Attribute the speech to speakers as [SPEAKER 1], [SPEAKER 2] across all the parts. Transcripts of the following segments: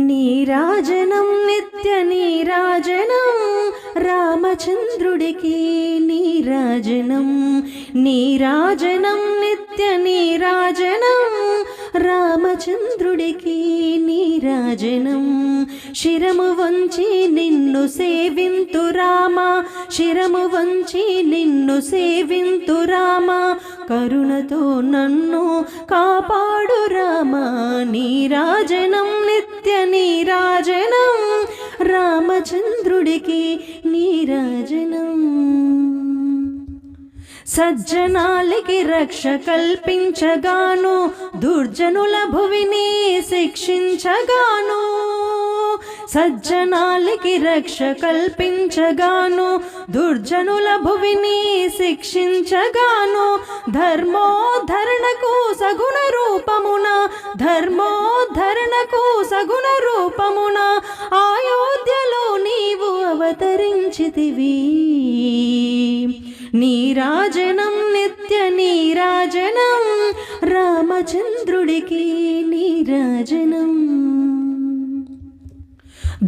[SPEAKER 1] నీరాజనం నిత్య నీరాజనం రామచంద్రుడికి నీరాజనం నీరాజనం నిత్య నీరాజనం రామచంద్రుడికి నీరాజనం శిరము వంచి నిన్ను సేవింతు రామ శిరము వంచి నిన్ను సేవింతు రామ కరుణతో నన్ను కాపాడు రామ నీరాజనం నిత్య నీరాజనం రామచంద్రుడికి నీరాజనం సజ్జనాలికి రక్ష కల్పించగాను దుర్జనుల భువిని శిక్షించగాను సజ్జనాలికి రక్ష కల్పించగాను దుర్జనుల భువిని శిక్షించగాను ధర్మోద్ధరణకు సగుణ రూపమున ధర్మోద్ధరణకు సగుణ రూపమున అయోధ్యలో నీవు అవతరించితివి నీరాజనం నిత్య నీరాజనం రామచంద్రుడికి నీరాజనం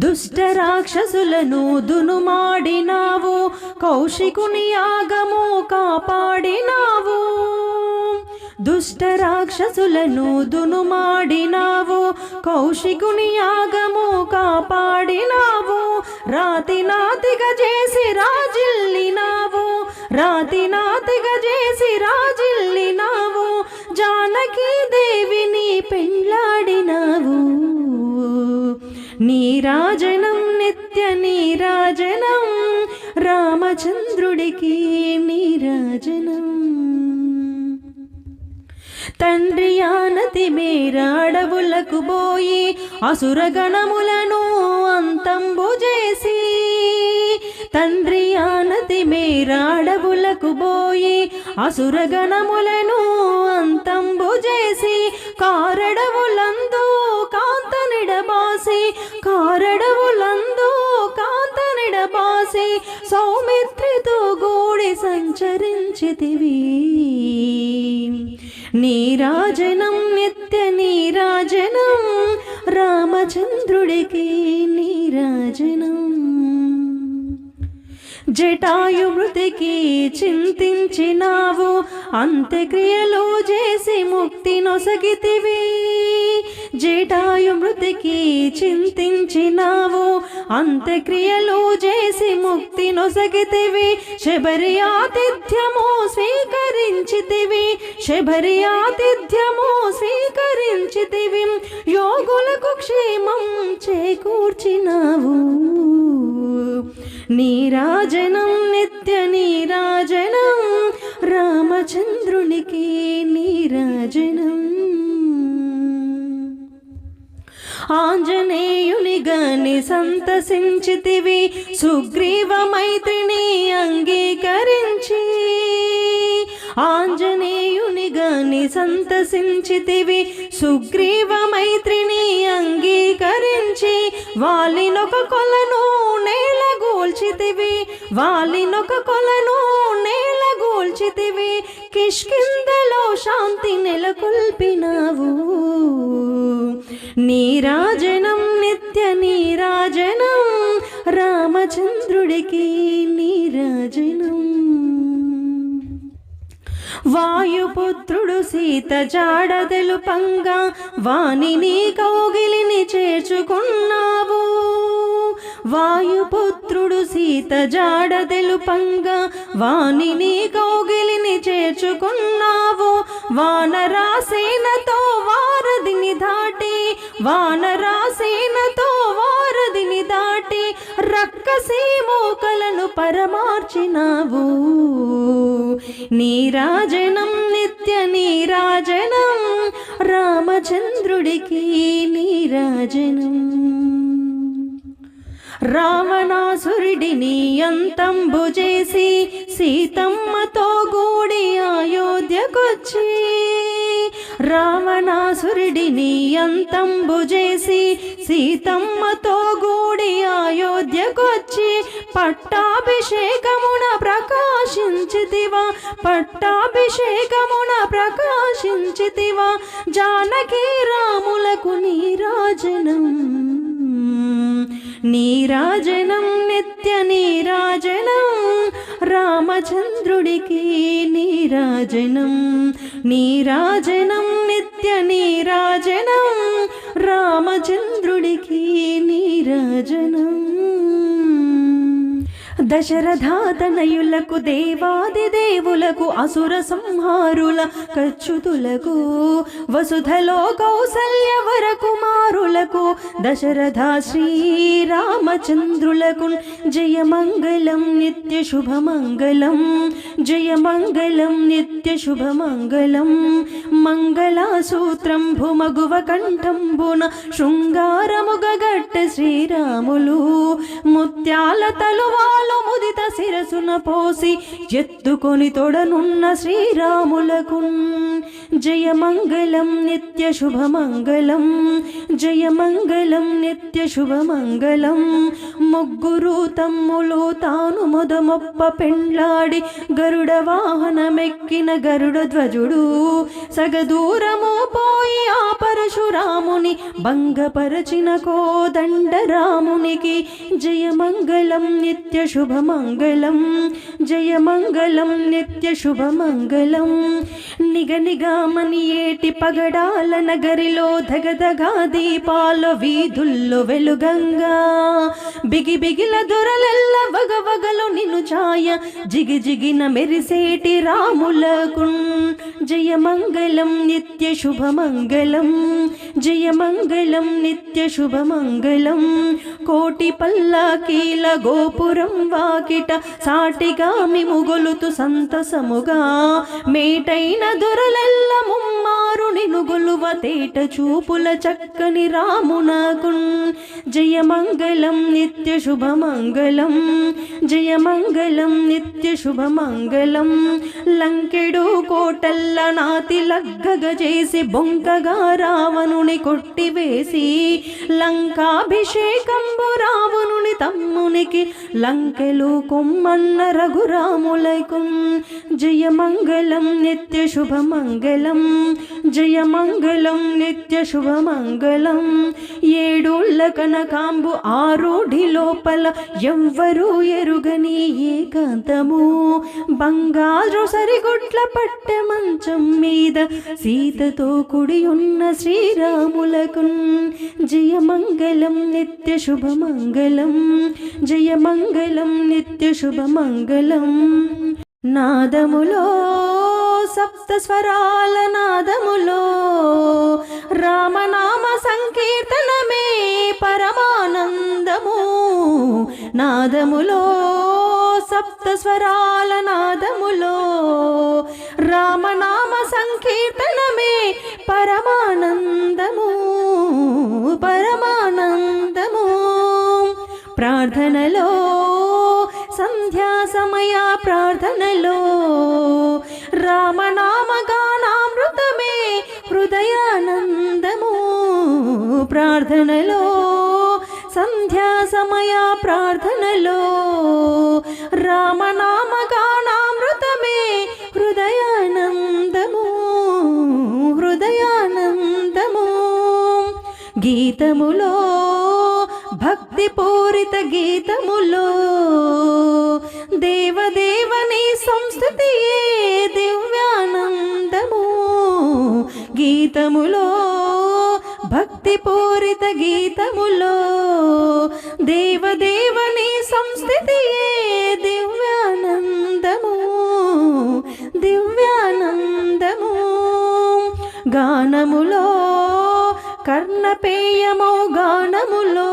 [SPEAKER 1] దుష్ట రాక్షసులను దునుమాడినావు కౌశికుని యాగము కాపాడినావు దుష్ట రాక్షసులను దునుమాడినావు కౌశికుని యాగము కాపాడినావు రాతి నాతిగా చేసి రాజిల్లినావు రాతి నాతిగా చేసి రాజిల్లినావు జానకి దేవిని పెండ్లాడినావు నీరాజనం నిత్య నీరాజనం రామచంద్రుడికి నీరాజనం తండ్రి ఆనతి మేర అడవులకు పోయి అసురగణములను అంతంబు చేసి తండ్రి ఆనతి మేర అడవులకు పోయి అసురగణములను అంతంబు చేసి కారడవులందు కాంతనిడబాసి కారడవులందు కాంతనిడబాసి సౌమిత్రితో గూడి సంచరించితివి నీరాజనం నిత్య నీరాజనం రామచంద్రుడికి నీరాజనం జటాయుమృతికి చింతించినావు అంత్యక్రియలు చేసి ముక్తి నొసగితివి జటాయుమృతికి చింతించినావు అంత్యక్రియలు చేసి ముక్తి నొసగితివి శబరి ఆతిథ్యము స్వీకరించితివి శబరి ఆతిథ్యము స్వీకరించితివి యోగులకు క్షేమం చేకూర్చినావు నీరాజనం నిత్య నీరాజనం రామచంద్రునికి నీరాజనం ఆంజనేయుని గని సంతసించితివి సుగ్రీవ మైత్రిని అంగీకరించి ఆంజనేయుని గని సంతసించితివి సుగ్రీవ మైత్రిని అంగీకరించి వాలినొక కొలను నేలగూల్చితివి వాలినొక కొలను నేలగూల్చితివి కిష్కింధలో శాంతి నెలకొల్పినావు నీరాజనం నిత్య నీరాజనం రామచంద్రుడికి నీరాజనం వాయుపుత్రుడు సీత జాడ తెలుపంగా వానిని కౌగిలిని చేర్చుకున్నావు వాయుపుత్రుడు సీత జాడ తెలుపంగా వానిని కౌగిలిని చేర్చుకున్నావు వానరాసేనతో వారధిని దాటి వానరాసేనతో వారధిని దాటి రక్కసి మూకలను పరమార్చినావు నీరాజనం నిత్య నీరాజనం రామచంద్రుడికి నీరాజనం రావణాసురుడిని అంతంబు చేసి సీతమ్మతో గూడి అయోధ్యకొచ్చి రావణాసురుడిని అంతంబు చేసి సీతమ్మతో గూడి అయోధ్యకొచ్చి పట్టాభిషేకమున ప్రకాశించితివా పట్టాభిషేకమున ప్రకాశించితివా జానకి రాములకు నీరాజనం నీరాజనం నిత్య నీరాజనం రామచంద్రుడికి నీరాజనం నీరాజనం నిత్య నీరాజనం రామచంద్రుడికి నీరాజనం దశరథాతనయులకు దేవాది దేవులకు అసుర సంహారుల కచ్చుతులకు వసుధలో కౌసల్య వర కుమారులకు దశరథ శ్రీరామచంద్రులకు జయమంగళం నిత్య శుభమంగళం జయమంగళం నిత్య శుభమంగళం మంగళసూత్రం భుమగువ కంఠంబున శృంగారముగగట్ట శ్రీరాములు ముత్యాల తలువాలు ముదిత శిరసున పోసి ఎత్తుకొని తొడనున్న శ్రీరాములకు జయమంగళం నిత్య శుభమంగళం జయమంగళం నిత్య శుభమంగళం ముగ్గురు తమ్ములు తాను మొదమొప్ప పెండ్లాడి గరుడ వాహనమెక్కిన గరుడ ధ్వజుడు సగదూరము పోయి ఆ పరశురాముని భంగపరచిన కోదండ రామునికి జయమంగళం నిత్య శుభమంగళం జయమంగళం నిత్య శుభమంగళం నిగనిగామని ఏటి పగడాల నగరిలో ధగధగా దీపాల వీధుల్లో వెలుగంగా బిగి బిగిల దొరలెల్ల వగవగలు నిన్ను ఛాయ జిగి జిగిన మెరిసేటి రాములకు జయమంగళం నిత్య శుభమంగళం జయమంగళం నిత్య శుభమంగళం కోటి పల్లకీల గోపురం వాకిట సాటిగా మిముగొలుతు సంతసముగా మేటైన దొరలెల్ల ముమ్మారు నిను గొలువ తేట చూపుల చక్కని రామునకు జయమంగళం నిత్య శుభమంగళం జయమంగళం నిత్య శుభమంగళం లంకెడు కోటల్ల నాతి లగ్గగ చేసి బొంకగా రావణుని కొట్టివేసి లంకాభిషేకంబు రావణుని తమ్మునికి లంకెలు కొమ్మన్న రఘురాములకు జయమంగళం నిత్య శుభమంగళం జయమంగళం నిత్య శుభమంగళం ఏడుళ్ళ కనకాంబు ఆరుఢి లోపల ఎవ్వరూ ఎరుగని ఏకాంతము బంగారు సరిగుట్ల పట్టె మంచం మీద సీతతో కుడి ఉన్న శ్రీరాములకు జయమంగళం నిత్య శుభమంగళం జయమంగళం నిత్య శుభమంగళం నాదములో సప్త స్వరాల నాదములో రామనామ సంకీర్తనమే పరమానందము నాదములో సప్త స్వరాల నాదములో రామనామ సంకీర్తనమే పరమానందము పరమానందము ప్రార్థనలో సంధ్యా సమయ ప్రార్థనలో రామనామ గానామృతమే హృదయానందము ప్రార్థనలో సంధ్యా సమయ ప్రార్థనలో రామనామ గానామృతమే హృదయానందము హృదయానందము గీతములో భక్తి పూరిత గీతములో దేవదేవని సంస్థితియే దివ్యానందము గీతములో భక్తి పూరిత గీతములో దేవదేవని సంస్థితియే దివ్యానందము దివ్యానందము గానములో కర్ణపేయమో గానములో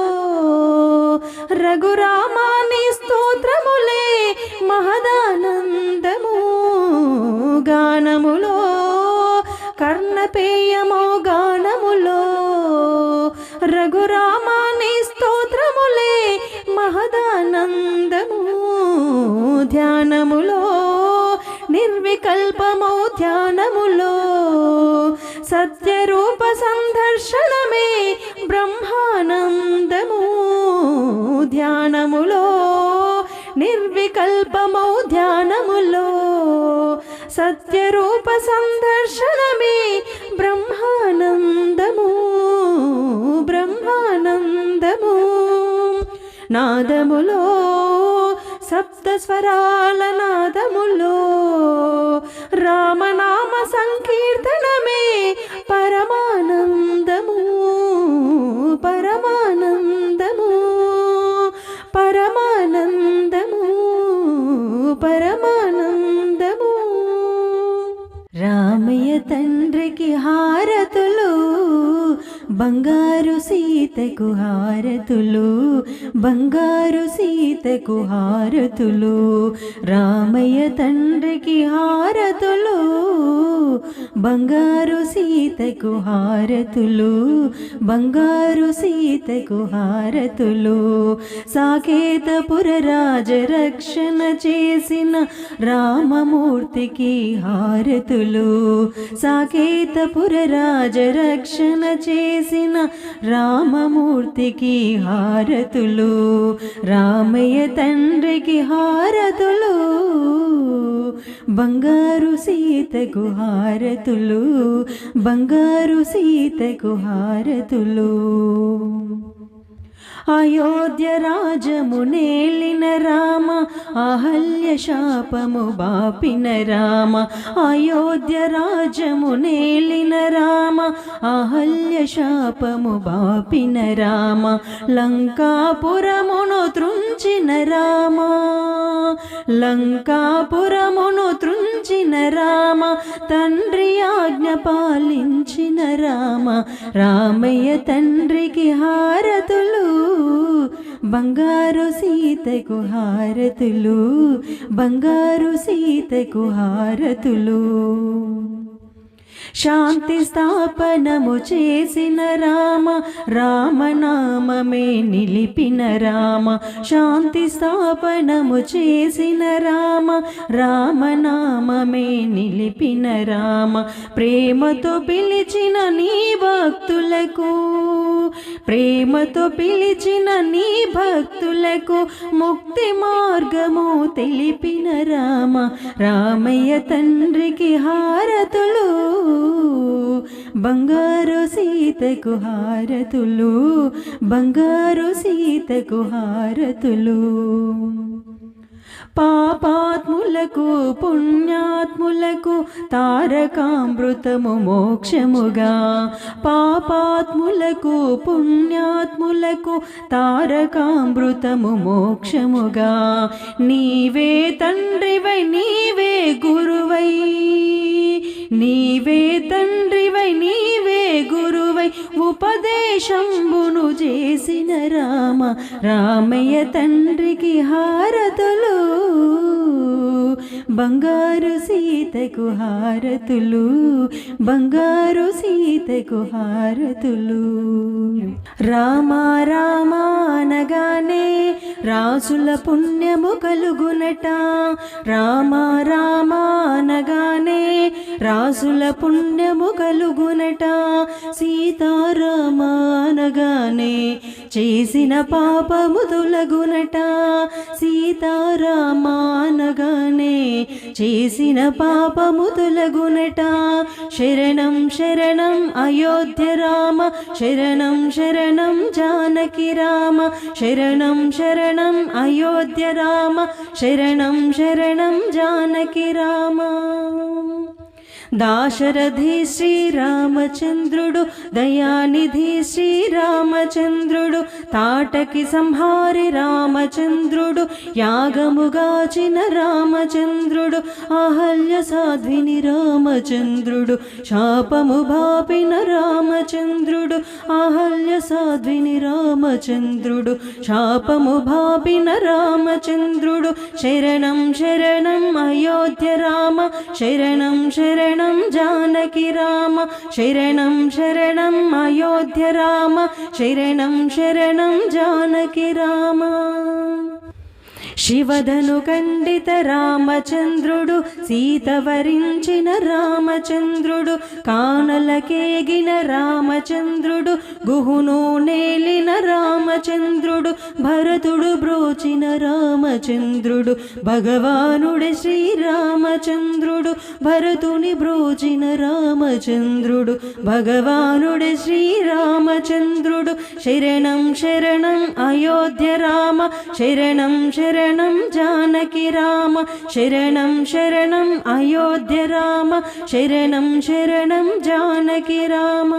[SPEAKER 1] రఘురామాని స్తోత్రములే మహదానందము గానములో కర్ణపేయమో గానములో రఘురామాని స్తోత్రములే మహదానందము ధ్యానములో నిర్వికల్పమో ధ్యానములో సత్యరూప సందర్శనమే బ్రహ్మానందము ధ్యానములో నిర్వికల్పమో ధ్యానములో సత్యరూప సందర్శనమే బ్రహ్మానందము బ్రహ్మానందము నాదములో సప్త స్వరాల నాదములో రామనామ సంకీర్తనమే పరమానందము పరమానందము పరమానందము పరమానందము. రామయ్య తండ్రికి హారతులు, బంగారు సీతకు హారతులు, బంగారు సీతకు హారతులు. రామయ్య తండ్రికి హారతులు, బంగారు సీతకు హారతులు, బంగారు సీతకు హారతులు. సాకేతపుర రాజరక్షణ చేసిన రామమూర్తికి హారతులు, సాకేతపుర రాజరక్షణ చేసిన రామమూర్తికి హారతులు. రామయ్య తండ్రికి హారతులు, బంగారు సీతకు హారతులు, బంగారు సీతకు హారతులు. అయోధ్య రాజము నేలిన రామ, అహల్య శాపము బాపిన రామ. అయోధ్య రాజము నేలిన రామ, అహల్య శాపము బాపిన రామ. లంకాపురమును త్రుంచిన రామ, లంకాపురమును త్రుంచిన రామ. తండ్రి ఆజ్ఞ పాలించిన రామ. రామయ్య తండ్రికి హారతులు, బంగారు సీతకు హారతులు, బంగారు సీతకు హారతులు. శాంతి స్థాపనము చేసిన రామ, రామనామమే నిలిపిన రామ. శాంతి స్థాపనము చేసిన రామ, రామనామమే నిలిపిన రామ. ప్రేమతో పిలిచిన నీ భక్తులకు, ప్రేమతో పిలిచిన నీ భక్తులకు ముక్తి మార్గము తెలిపిన రామ. రామయ్య తండ్రికి హారతులు, బంగారు సీతకు హారతులు, బంగారు సీతకు హారతులు. పాపాత్ములకు పుణ్యాత్ములకు తారకామృతము మోక్షముగా. పాపాత్ములకు పుణ్యాత్ములకు తారకామృతము మోక్షముగా. నీవే తండ్రివై నీవే గురువై, నీవే తండ్రివై నీవే గురువై ఉపదేశంబును చేసిన రామ. రామయ్య తండ్రికి హారతులు, బంగారు సీతకు హారతులు, బంగారు సీతకు హారతులు. రామ రామ అనగానే రాసుల పుణ్యము కలుగునట. రామ రామ అనగానే రాసుల పుణ్యము కలుగునట. సీతారామ అనగానే చేసిన పాపము తొలగునట. సీతారామ అనగానే చేసిన పాపము తొలగునట. శరణం శరణం అయోధ్య రామ, శరణం శరణం జానకి రామ. శరణం శరణం అయోధ్య రామ, శరణం శరణం జానకి రామ. దాశరథి శ్రీరామచంద్రుడు, దయానిధి శ్రీరామచంద్రుడు. తాటకి సంహారి రామచంద్రుడు, యాగముగాచిన రామచంద్రుడు. అహల్య సాధ్విని రామచంద్రుడు, శాపము బాపిన రామచంద్రుడు. అహల్య సాధ్విని రామచంద్రుడు, శాపము బాపిన రామచంద్రుడు. శరణం శరణం అయోధ్య రామ, శరణం శరణం జానకి రామ. శరణం శరణం అయోధ్య రామ, శరణం శరణం జానకి రామ. శివధను ఖండిత రామచంద్రుడు, సీత వరించిన రామచంద్రుడు. కానలకేగిన రామచంద్రుడు, గుహును నేలిన రామ రామచంద్రుడు భరతుడు బ్రోచిన రామచంద్రుడు భగవానుడే శ్రీరామచంద్రుడు భరతుని బ్రోచిన రామచంద్రుడు భగవానుడే శ్రీరామచంద్రుడు శరణం శరణం అయోధ్య రామ శరణం శరణం జానకి రామ శరణం శరణం అయోధ్య రామ శరణం శరణం జానకి రామ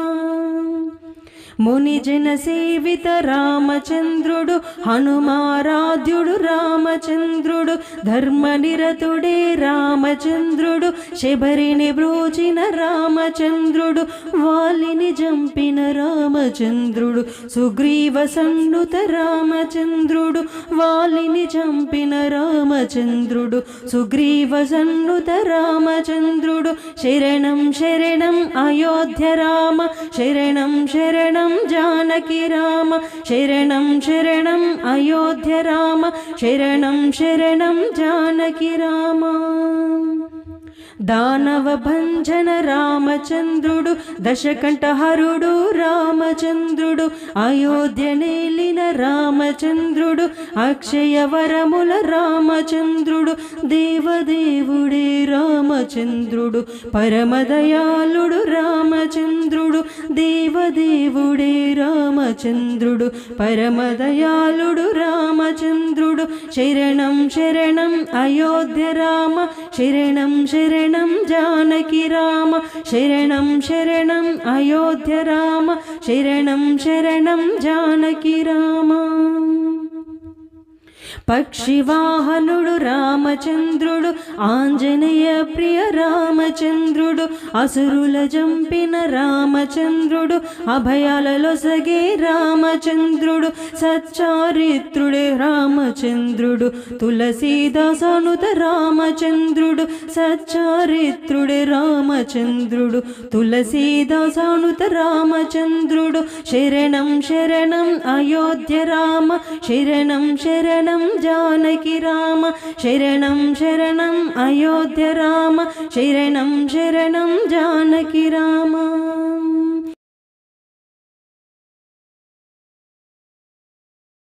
[SPEAKER 1] మునిజన సేవిత రామచంద్రుడు హనుమారాధ్యుడు రామచంద్రుడు ధర్మనిరతుడే రామచంద్రుడు శబరిని బ్రోచిన రామచంద్రుడు వాలిని జంపిన రామచంద్రుడు సుగ్రీవ సన్నుత రామచంద్రుడు వాలిని చంపిన రామచంద్రుడు సుగ్రీవ సన్నుత రామచంద్రుడు శరణం శరణం అయోధ్య రామ శరణం శరణం జానకి రామ శరణం శరణం అయోధ్య రామ శరణం శరణం జానకి రామ దానవ భంజన రామచంద్రుడు దశకంఠహరుడు రామచంద్రుడు అయోధ్య నేలిన రామచంద్రుడు అక్షయ వరముల రామచంద్రుడు దేవదేవుడే రామచంద్రుడు పరమదయాళుడు రామచంద్రుడు దేవదేవుడే రామచంద్రుడు పరమదయాళుడు రామచంద్రుడు శరణం శరణం అయోధ్య రామ శరణం శరణం జానకి రామ శరణం శరణం అయోధ్య రామ శరణం శరణం జానకి రామ పక్షివాహనుడు రామచంద్రుడు ఆంజనేయ ప్రియ రామచంద్రుడు అసురుల జంపిన రామచంద్రుడు అభయాలలో సగే రామచంద్రుడు సచ్చారిత్రుడే రామచంద్రుడు తులసీదాసనుత రామచంద్రుడు సచ్చారిత్రుడే రామచంద్రుడు తులసీదాసనుత రామచంద్రుడు శరణం శరణం అయోధ్య రామ శరణం శరణం జానకి రామ శరణం శరణం అయోధ్య రామ శరణం శరణం జానకి రామ